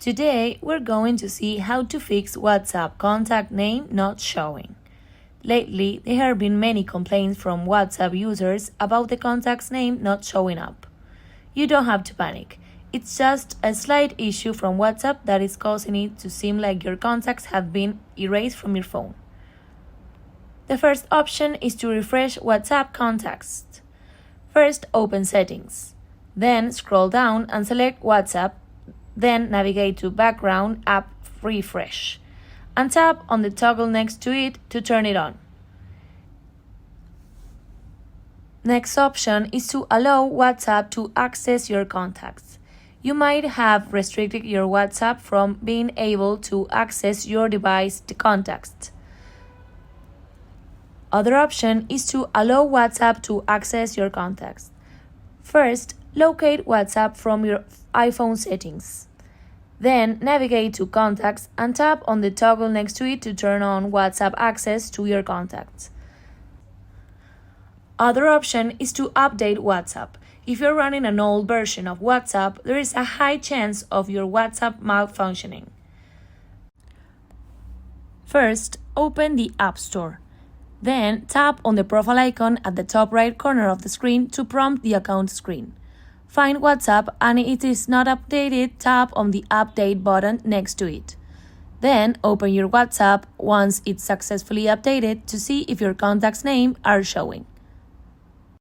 Today, we're going to see how to fix WhatsApp contact name not showing. Lately, there have been many complaints from WhatsApp users about the contact's name not showing up. You don't have to panic. It's just a slight issue from WhatsApp that is causing it to seem like your contacts have been erased from your phone. The first option is to refresh WhatsApp contacts. First, open Settings. Then scroll down and select WhatsApp. Then navigate to Background App Refresh and tap on the toggle next to it to turn it on. Next option is to allow WhatsApp to access your contacts. You might have restricted your WhatsApp from being able to access your device's contacts. Other option is to allow WhatsApp to access your contacts. First, locate WhatsApp from your iPhone settings. Then navigate to Contacts and tap on the toggle next to it to turn on WhatsApp access to your contacts. Other option is to update WhatsApp. If you're running an old version of WhatsApp, there is a high chance of your WhatsApp malfunctioning. First, open the App Store. Then tap on the profile icon at the top right corner of the screen to prompt the account screen. Find WhatsApp and if it is not updated, tap on the Update button next to it. Then open your WhatsApp once it's successfully updated to see if your contacts' names are showing.